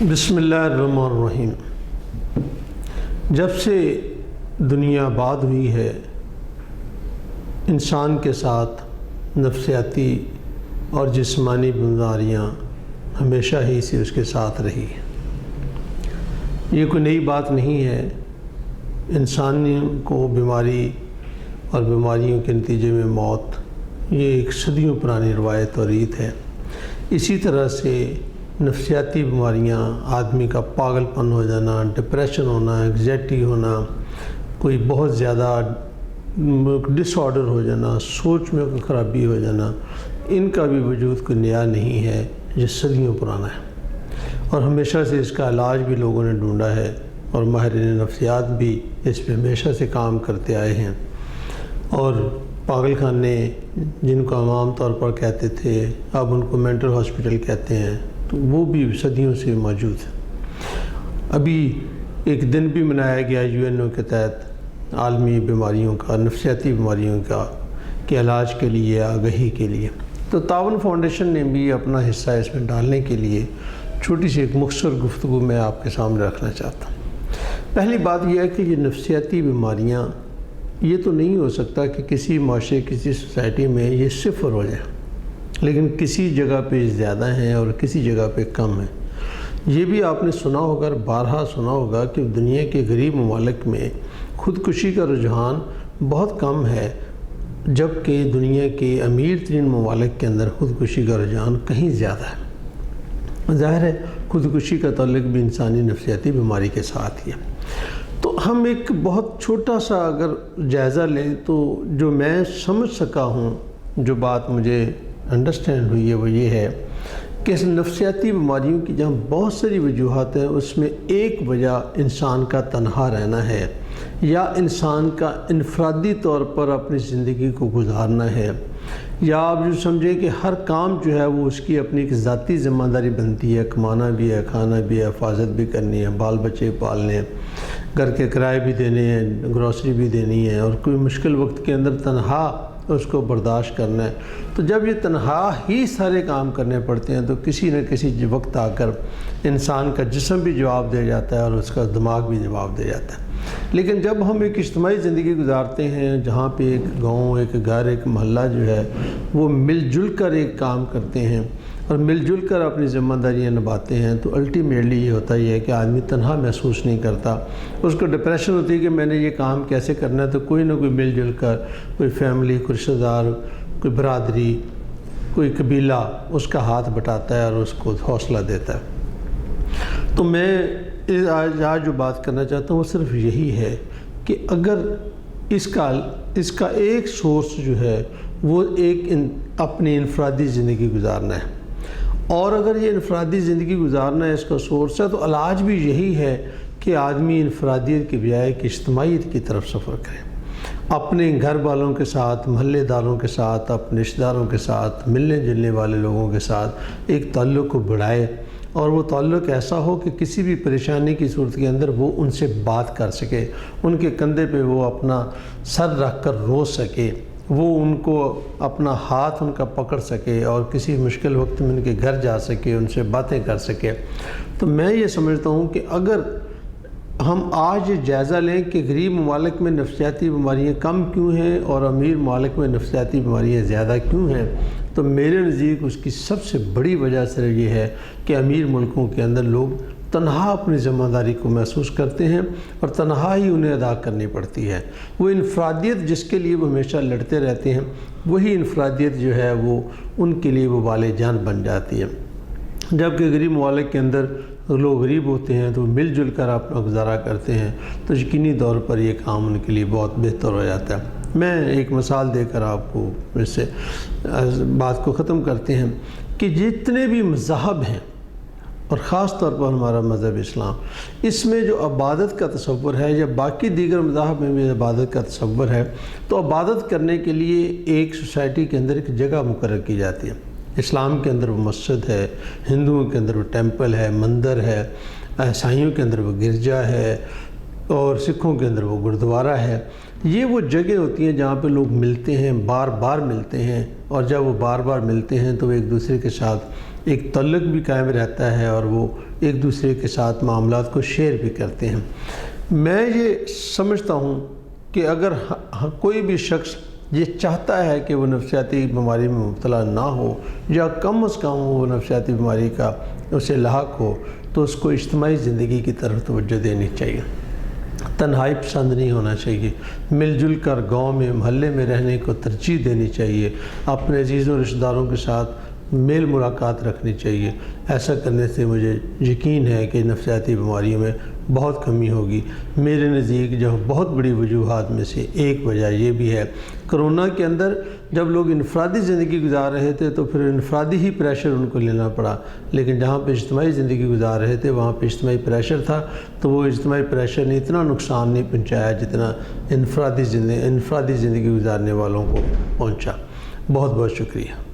بسم اللہ الرحمن الرحیم۔ جب سے دنیا آباد ہوئی ہے انسان کے ساتھ نفسیاتی اور جسمانی بیماریاں ہمیشہ ہی سے اس کے ساتھ رہی۔ یہ کوئی نئی بات نہیں ہے۔ انسانیوں کو بیماری اور بیماریوں کے نتیجے میں موت یہ ایک صدیوں پرانی روایت اور ریت ہے۔ اسی طرح سے نفسیاتی بیماریاں، آدمی کا پاگل پن ہو جانا، ڈپریشن ہونا، انگزائٹی ہونا، کوئی بہت زیادہ ڈس آرڈر ہو جانا، سوچ میں کوئی خرابی ہو جانا، ان کا بھی وجود کوئی نیا نہیں ہے، یہ صدیوں پرانا ہے اور ہمیشہ سے اس کا علاج بھی لوگوں نے ڈھونڈا ہے اور ماہرین نفسیات بھی اس پہ ہمیشہ سے کام کرتے آئے ہیں۔ اور پاگل خانے جن کو عام طور پر کہتے تھے اب ان کو مینٹل ہاسپٹل کہتے ہیں، تو وہ بھی صدیوں سے موجود ہے۔ ابھی ایک دن بھی منایا گیا UN کے تحت عالمی بیماریوں کا، نفسیاتی بیماریوں کا کے علاج کے لیے، آگہی کے لیے۔ تو تعاون فاؤنڈیشن نے بھی اپنا حصہ اس میں ڈالنے کے لیے چھوٹی سی ایک مختصر گفتگو میں آپ کے سامنے رکھنا چاہتا ہوں۔ پہلی بات یہ ہے کہ یہ نفسیاتی بیماریاں یہ تو نہیں ہو سکتا کہ کسی معاشرے، کسی سوسائٹی میں یہ صفر ہو جائے، لیکن کسی جگہ پہ زیادہ ہیں اور کسی جگہ پہ کم ہیں۔ یہ بھی آپ نے سنا ہوگا، بارہا سنا ہوگا کہ دنیا کے غریب ممالک میں خودکشی کا رجحان بہت کم ہے، جبکہ دنیا کے امیر ترین ممالک کے اندر خودکشی کا رجحان کہیں زیادہ ہے۔ ظاہر ہے خودکشی کا تعلق بھی انسانی نفسیاتی بیماری کے ساتھ ہی ہے۔ تو ہم ایک بہت چھوٹا سا اگر جائزہ لیں تو جو میں سمجھ سکا ہوں، جو بات مجھے انڈرسٹینڈ ہوئی ہے وہ یہ ہے کہ اس نفسیاتی بیماریوں کی جہاں بہت ساری وجوہات ہیں، اس میں ایک وجہ انسان کا تنہا رہنا ہے یا انسان کا انفرادی طور پر اپنی زندگی کو گزارنا ہے، یا آپ جو سمجھیں کہ ہر کام جو ہے وہ اس کی اپنی ایک ذاتی ذمہ داری بنتی ہے، کمانا بھی ہے، کھانا بھی ہے، حفاظت بھی کرنی ہے، بال بچے پالنے ہیں، گھر کے کرائے بھی دینے ہیں، گروسری بھی دینی ہے، اور کوئی مشکل وقت کے اندر تنہا اس کو برداشت کرنا ہے۔ تو جب یہ تنہا ہی سارے کام کرنے پڑتے ہیں تو کسی نہ کسی وقت آ کر انسان کا جسم بھی جواب دے جاتا ہے اور اس کا دماغ بھی جواب دے جاتا ہے۔ لیکن جب ہم ایک اجتماعی زندگی گزارتے ہیں جہاں پہ ایک گاؤں، ایک گھر، ایک محلہ جو ہے وہ مل جل کر ایک کام کرتے ہیں اور مل جل کر اپنی ذمہ داریاں نبھاتے ہیں، تو الٹیمیٹلی یہ ہوتا ہے کہ آدمی تنہا محسوس نہیں کرتا۔ اس کو ڈپریشن ہوتی ہے کہ میں نے یہ کام کیسے کرنا ہے، تو کوئی نہ کوئی مل جل کر، کوئی فیملی، کوئی رشتہ دار، کوئی برادری، کوئی قبیلہ اس کا ہاتھ بٹاتا ہے اور اس کو حوصلہ دیتا ہے۔ تو میں آج جو بات کرنا چاہتا ہوں وہ صرف یہی ہے کہ اگر اس کا ایک سورس جو ہے وہ اپنی انفرادی زندگی گزارنا ہے، اور اگر یہ انفرادی زندگی گزارنا ہے اس کا سورس ہے، تو علاج بھی یہی ہے کہ آدمی انفرادیت کی بجائے کہ اجتماعیت کی طرف سفر کرے، اپنے گھر والوں کے ساتھ، محلے داروں کے ساتھ، اپنے رشتہ داروں کے ساتھ، ملنے جلنے والے لوگوں کے ساتھ ایک تعلق کو بڑھائے، اور وہ تعلق ایسا ہو کہ کسی بھی پریشانی کی صورت کے اندر وہ ان سے بات کر سکے، ان کے کندھے پہ وہ اپنا سر رکھ کر رو سکے، وہ ان کو اپنا ہاتھ ان کا پکڑ سکے اور کسی مشکل وقت میں ان کے گھر جا سکے، ان سے باتیں کر سکے۔ تو میں یہ سمجھتا ہوں کہ اگر ہم آج یہ جائزہ لیں کہ غریب ممالک میں نفسیاتی بیماریاں کم کیوں ہیں اور امیر ممالک میں نفسیاتی بیماریاں زیادہ کیوں ہیں، تو میرے نزدیک اس کی سب سے بڑی وجہ صرف یہ ہے کہ امیر ملکوں کے اندر لوگ تنہا اپنی ذمہ داری کو محسوس کرتے ہیں اور تنہا ہی انہیں ادا کرنی پڑتی ہے۔ وہ انفرادیت جس کے لیے وہ ہمیشہ لڑتے رہتے ہیں، وہی انفرادیت جو ہے وہ ان کے لیے وہ بال جان بن جاتی ہے۔ جبکہ غریب ممالک کے اندر لوگ غریب ہوتے ہیں تو مل جل کر اپنا گزارا کرتے ہیں، تو یقینی طور پر یہ کام ان کے لیے بہت بہتر ہو جاتا ہے۔ میں ایک مثال دے کر آپ کو اس سے بات کو ختم کرتے ہیں کہ جتنے بھی مذاہب ہیں، اور خاص طور پر ہمارا مذہب اسلام، اس میں جو عبادت کا تصور ہے، یا باقی دیگر مذاہب میں بھی عبادت کا تصور ہے، تو عبادت کرنے کے لیے ایک سوسائٹی کے اندر ایک جگہ مقرر کی جاتی ہے۔ اسلام کے اندر وہ مسجد ہے، ہندوؤں کے اندر وہ ٹیمپل ہے، مندر ہے، عیسائیوں کے اندر وہ گرجا ہے، اور سکھوں کے اندر وہ گردوارہ ہے۔ یہ وہ جگہ ہوتی ہیں جہاں پہ لوگ ملتے ہیں، بار بار ملتے ہیں، اور جب وہ بار بار ملتے ہیں تو وہ ایک دوسرے کے ساتھ ایک تعلق بھی قائم رہتا ہے اور وہ ایک دوسرے کے ساتھ معاملات کو شیئر بھی کرتے ہیں۔ میں یہ سمجھتا ہوں کہ اگر کوئی بھی شخص یہ چاہتا ہے کہ وہ نفسیاتی بیماری میں مبتلا نہ ہو یا کم از کم وہ نفسیاتی بیماری کا اسے لاحق ہو، تو اس کو اجتماعی زندگی کی طرف توجہ دینی چاہیے، تنہائی پسند نہیں ہونا چاہیے، مل جل کر گاؤں میں محلے میں رہنے کو ترجیح دینی چاہیے، اپنے عزیزوں رشتہ داروں کے ساتھ میل ملاقات رکھنی چاہیے۔ ایسا کرنے سے مجھے یقین ہے کہ نفسیاتی بیماریوں میں بہت کمی ہوگی۔ میرے نزدیک جو بہت بڑی وجوہات میں سے ایک وجہ یہ بھی ہے، کرونا کے اندر جب لوگ انفرادی زندگی گزار رہے تھے تو پھر انفرادی ہی پریشر ان کو لینا پڑا، لیکن جہاں پہ اجتماعی زندگی گزار رہے تھے وہاں پہ اجتماعی پریشر تھا، تو وہ اجتماعی پریشر نے اتنا نقصان نہیں پہنچایا جتنا انفرادی زندگی گزارنے والوں کو پہنچا۔ بہت بہت شکریہ۔